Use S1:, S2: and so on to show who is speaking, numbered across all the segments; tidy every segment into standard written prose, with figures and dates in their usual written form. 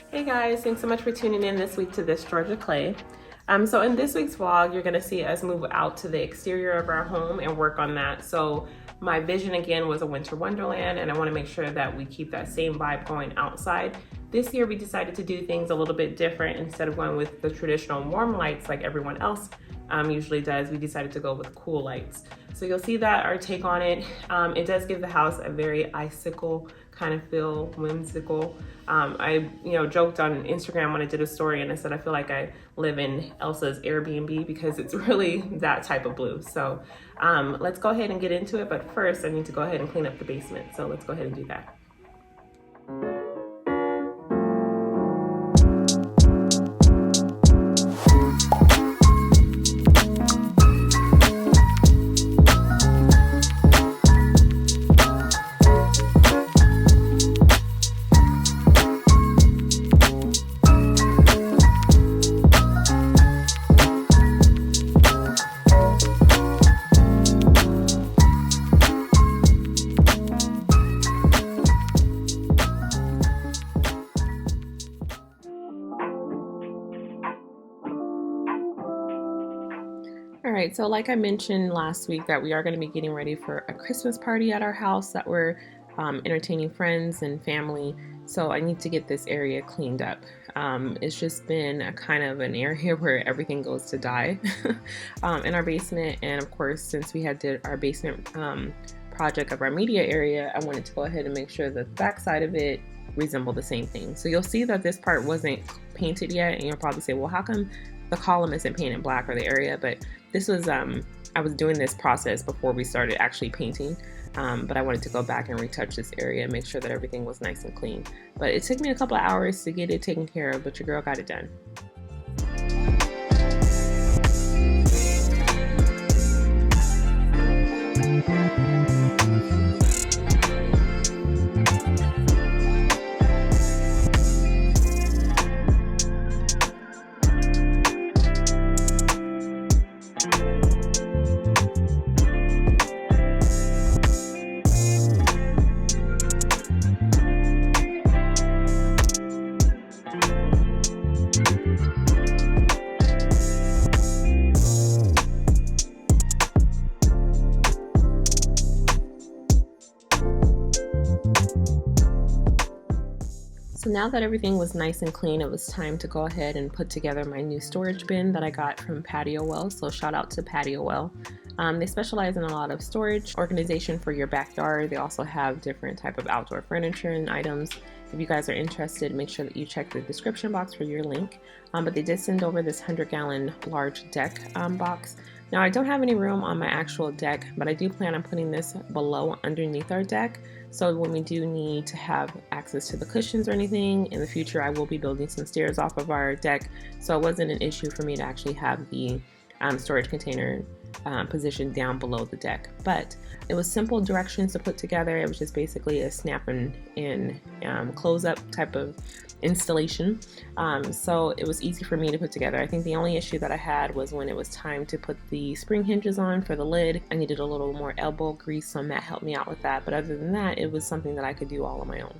S1: Hey guys, thanks so much for tuning in this week to This Georgia Clay. So in this week's vlog, you're gonna see us move out to the exterior of our home and work on that. So my vision again was a winter wonderland, and I wanna make sure that we keep that same vibe going outside. This year we decided to do things a little bit different. Instead of going with the traditional warm lights like everyone else usually does, we decided to go with cool lights. So you'll see that our take on it. It does give the house a very icicle kind of feel, whimsical. I joked on Instagram when I did a story and I said I feel like I live in Elsa's Airbnb because it's really that type of blue. So let's go ahead and get into it. But first I need to go ahead and clean up the basement. So let's go ahead and do that. All right, so like I mentioned last week that we are going to be getting ready for a Christmas party at our house that we're entertaining friends and family. So I need to get this area cleaned up. It's just been a kind of an area where everything goes to die in our basement. And of course, since we had did our basement project of our media area, I wanted to go ahead and make sure that the back side of it resembled the same thing. So you'll see that this part wasn't painted yet, and you'll probably say, well, how come the column isn't painted black or the area? But this was I was doing this process before we started actually painting, but I wanted to go back and retouch this area and make sure that everything was nice and clean. But it took me a couple of hours to get it taken care of, but your girl got it done. So now that everything was nice and clean, it was time to go ahead and put together my new storage bin that I got from PATIOWELL. So shout out to PATIOWELL. They specialize in a lot of storage organization for your backyard. They also have different type of outdoor furniture and items. If you guys are interested, make sure that you check the description box for your link. But they did send over this 100-gallon large deck box. Now I don't have any room on my actual deck, but I do plan on putting this below underneath our deck. So when we do need to have access to the cushions or anything in the future, I will be building some stairs off of our deck. So it wasn't an issue for me to actually have the storage container positioned down below the deck. But it was simple directions to put together. It was just basically a snap and close up type of installation. So it was easy for me to put together. I think the only issue that I had was when it was time to put the spring hinges on for the lid. I needed a little more elbow grease, so Matt helped me out with that. But other than that, it was something that I could do all on my own.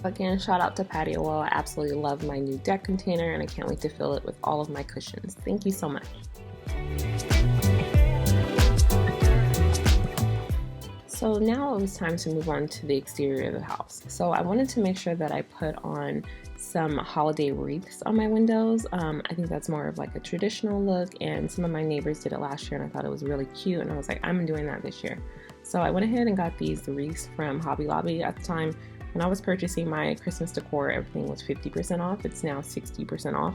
S1: Again, shout out to PATIOWELL. I absolutely love my new deck container and I can't wait to fill it with all of my cushions. Thank you so much. So now it was time to move on to the exterior of the house. So I wanted to make sure that I put on some holiday wreaths on my windows. I think that's more of like a traditional look, and some of my neighbors did it last year and I thought it was really cute, and I was like, I'm doing that this year. So I went ahead and got these wreaths from Hobby Lobby. At the time when I was purchasing my Christmas decor, everything was 50% off. It's now 60% off.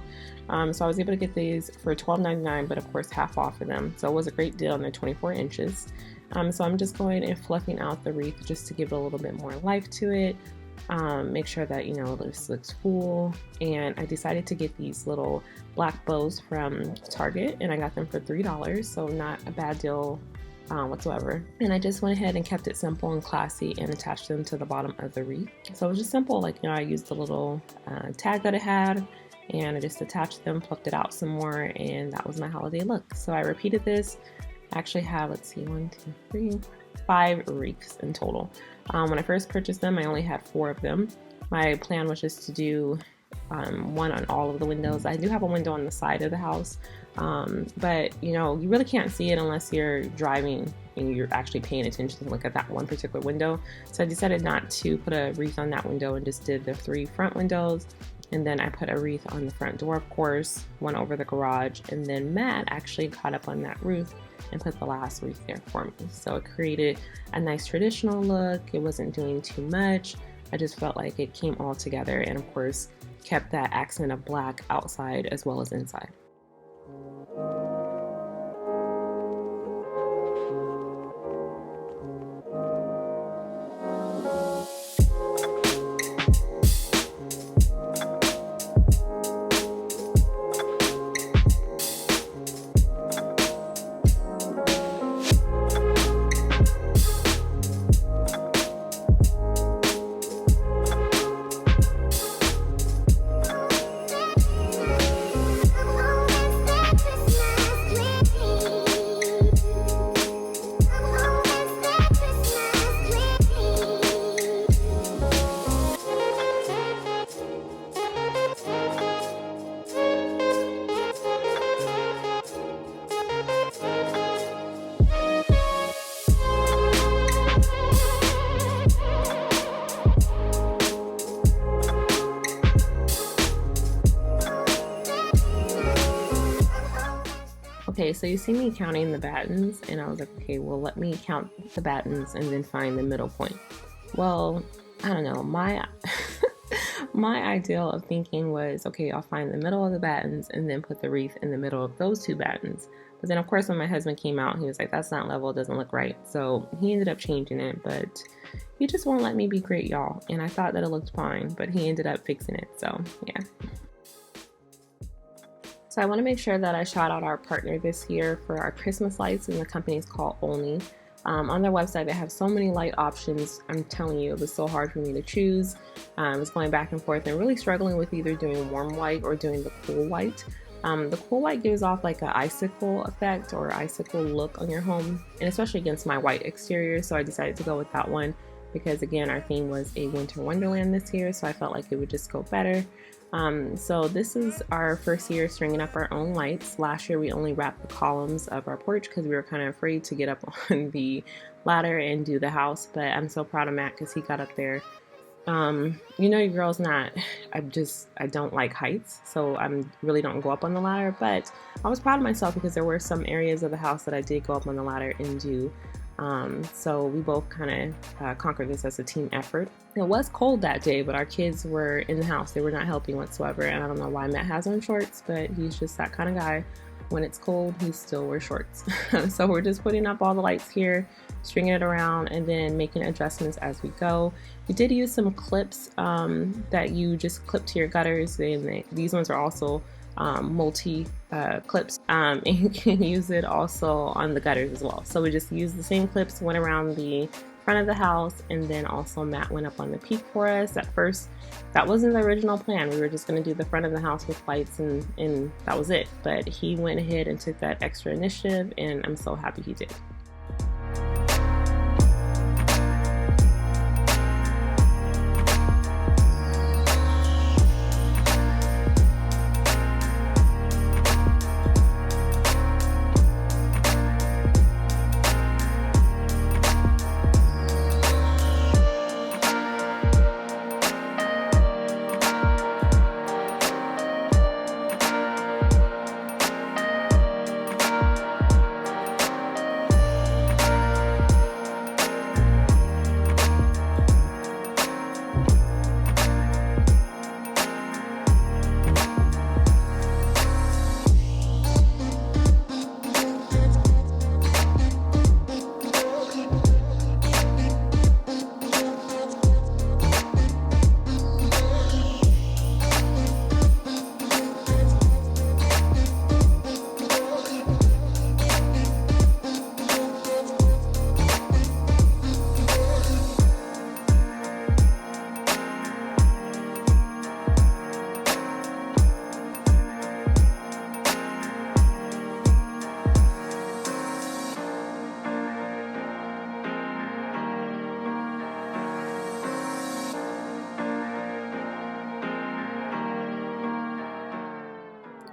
S1: So I was able to get these for $12.99, but of course half off of them. So it was a great deal, and they're 24 inches. So I'm just going and fluffing out the wreath just to give it a little bit more life to it. Make sure that, you know, this looks full. And I decided to get these little black bows from Target, and I got them for $3, so not a bad deal whatsoever. And I just went ahead and kept it simple and classy and attached them to the bottom of the wreath. So it was just simple, like, you know, I used the little tag that it had, and I just attached them, plucked it out some more, and that was my holiday look. So I repeated this. I actually have, let's see, 1, 2, 3, 5 wreaths in total. When I first purchased them, I only had 4 of them. My plan was just to do one on all of the windows. I do have a window on the side of the house, but you know, you really can't see it unless you're driving and you're actually paying attention to look at that one particular window. So I decided not to put a wreath on that window and just did the 3 front windows. And then I put a wreath on the front door, of course, one over the garage, and then Matt actually caught up on that roof and put the last wreath there for me. So it created a nice traditional look. It wasn't doing too much. I just felt like it came all together, and of course kept that accent of black outside as well as inside. Okay, so you see me counting the battens, and I was like, okay, well, let me count the battens and then find the middle point. Well, I don't know, my my ideal of thinking was, okay, I'll find the middle of the battens and then put the wreath in the middle of those 2 battens. But then of course when my husband came out, he was like, that's not level, it doesn't look right. So he ended up changing it, but he just won't let me be great, y'all. And I thought that it looked fine, but he ended up fixing it, so yeah. So I want to make sure that I shout out our partner this year for our Christmas lights, and the company is called OLLNY. On their website, they have so many light options. I'm telling you, it was so hard for me to choose. I was going back and forth and really struggling with either doing warm white or doing the cool white. The cool white gives off like an icicle effect or icicle look on your home, and especially against my white exterior, so I decided to go with that one because again, our theme was a winter wonderland this year, so I felt like it would just go better. So this is our first year stringing up our own lights. Last year we only wrapped the columns of our porch because we were kind of afraid to get up on the ladder and do the house, but I'm so proud of Matt because he got up there. You know, your girl's not, I don't like heights, so I really don't go up on the ladder, but I was proud of myself because there were some areas of the house that I did go up on the ladder and do. So we both kind of conquered this as a team effort. It was cold that day, but our kids were in the house. They were not helping whatsoever, and I don't know why Matt has on shorts, but he's just that kind of guy. When it's cold, he still wears shorts. So we're just putting up all the lights here, stringing it around, and then making adjustments as we go. We did use some clips that you just clip to your gutters, and these ones are also multi clips, and you can use it also on the gutters as well. So we just used the same clips, went around the front of the house, and then also Matt went up on the peak for us. At first, that wasn't the original plan. We were just going to do the front of the house with lights, and that was it. But he went ahead and took that extra initiative, and I'm so happy he did.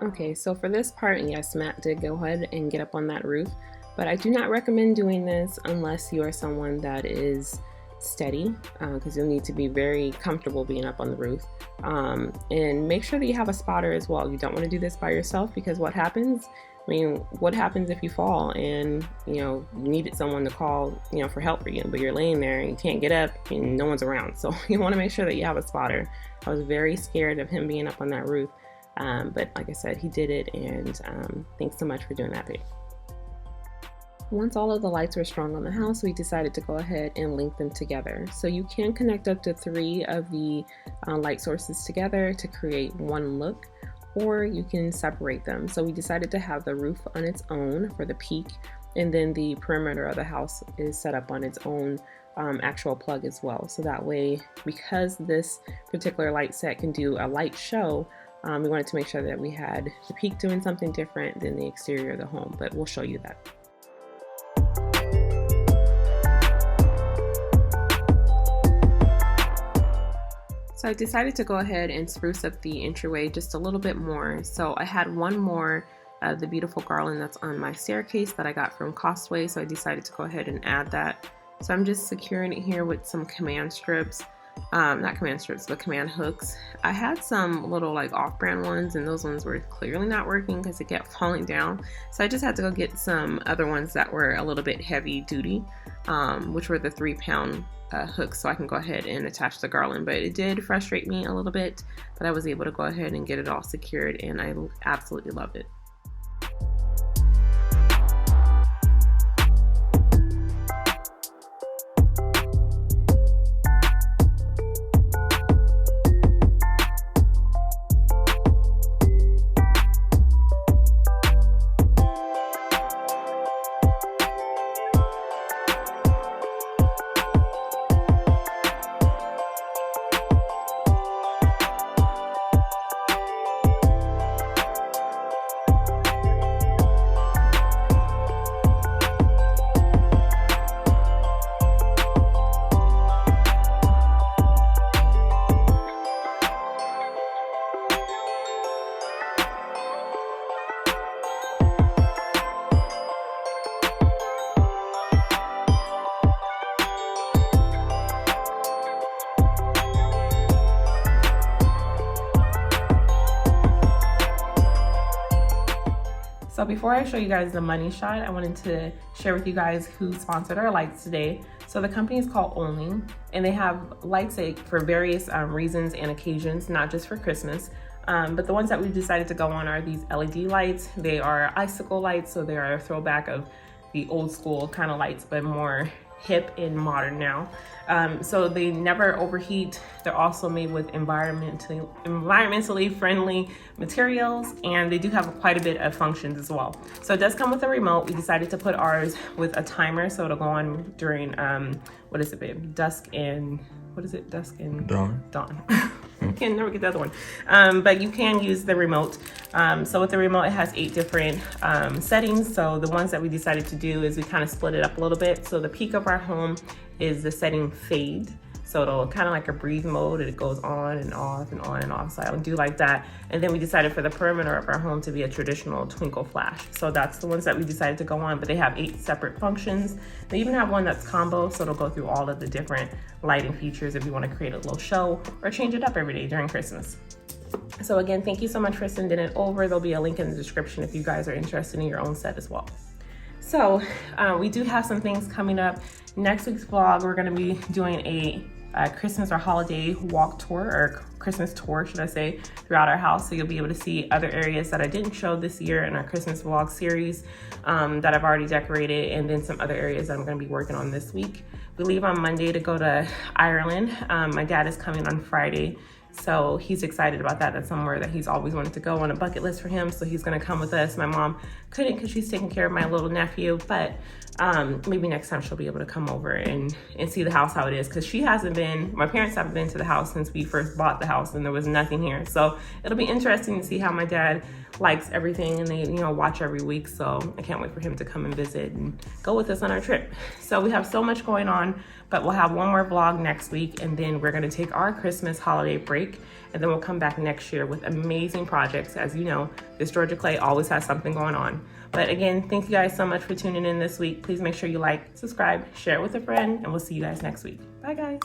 S1: Okay, so for this part, yes, Matt did go ahead and get up on that roof, but I do not recommend doing this unless you are someone that is steady, because you'll need to be very comfortable being up on the roof. And make sure that you have a spotter as well. You don't want to do this by yourself, because what happens if you fall and you needed someone to call for help for you, but you're laying there and you can't get up and no one's around? So you want to make sure that you have a spotter. I was very scared of him being up on that roof, but like I said, he did it, and thanks so much for doing that, babe. Once all of the lights were strung on the house, we decided to go ahead and link them together. So you can connect up to 3 of the light sources together to create one look, or you can separate them. So we decided to have the roof on its own for the peak, and then the perimeter of the house is set up on its own actual plug as well. So that way, because this particular light set can do a light show, we wanted to make sure that we had the peak doing something different than the exterior of the home, but we'll show you that. So I decided to go ahead and spruce up the entryway just a little bit more. So I had one more of the beautiful garland that's on my staircase that I got from Costway, so I decided to go ahead and add that. So I'm just securing it here with some command strips. Not command strips, but command hooks. I had some little like off-brand ones, and those ones were clearly not working because it kept falling down. So I just had to go get some other ones that were a little bit heavy duty, which were the 3-pound hooks, so I can go ahead and attach the garland. But it did frustrate me a little bit, but I was able to go ahead and get it all secured, and I absolutely love it. So before I show you guys the money shot, I wanted to share with you guys who sponsored our lights today. So the company is called OLLNY, and they have lights for various reasons and occasions, not just for Christmas. But the ones that we decided to go on are these LED lights. They are icicle lights, so they are a throwback of the old school kind of lights, but more hip and modern now. So they never overheat. They're also made with environmentally friendly materials, and they do have quite a bit of functions as well. So it does come with a remote. We decided to put ours with a timer, so it'll go on during what is it, babe? Dusk and dawn. Can never get the other one. But you can use the remote. So with the remote, it has 8 different settings. So the ones that we decided to do is we kind of split it up a little bit. So the peak of our home is the setting fade. So it'll kind of like a breathe mode, and it goes on and off and on and off. So I would do like that. And then we decided for the perimeter of our home to be a traditional twinkle flash. So that's the ones that we decided to go on, but they have 8 separate functions. They even have one that's combo, so it'll go through all of the different lighting features if you want to create a little show or change it up every day during Christmas. So again, thank you so much for sending it over. There'll be a link in the description if you guys are interested in your own set as well. So we do have some things coming up. Next week's vlog, we're going to be doing a Christmas or holiday walk tour, or Christmas tour, should I say, throughout our house. So you'll be able to see other areas that I didn't show this year in our Christmas vlog series that I've already decorated, and then some other areas that I'm going to be working on this week. We leave on Monday to go to Ireland. My dad is coming on Friday, so he's excited about that. That's somewhere that he's always wanted to go, on a bucket list for him, so he's going to come with us. My mom couldn't because she's taking care of my little nephew, but maybe next time she'll be able to come over and see the house how it is, because my parents haven't been to the house since we first bought the house, and there was nothing here. So it'll be interesting to see how my dad likes everything, and they watch every week. So I can't wait for him to come and visit and go with us on our trip. So we have so much going on, but But we'll have one more vlog next week, and then we're gonna take our Christmas holiday break, and then we'll come back next year with amazing projects. As you know, This Georgia Clay always has something going on. But again, thank you guys so much for tuning in this week. Please make sure you like, subscribe, share it with a friend, and we'll see you guys next week. Bye guys.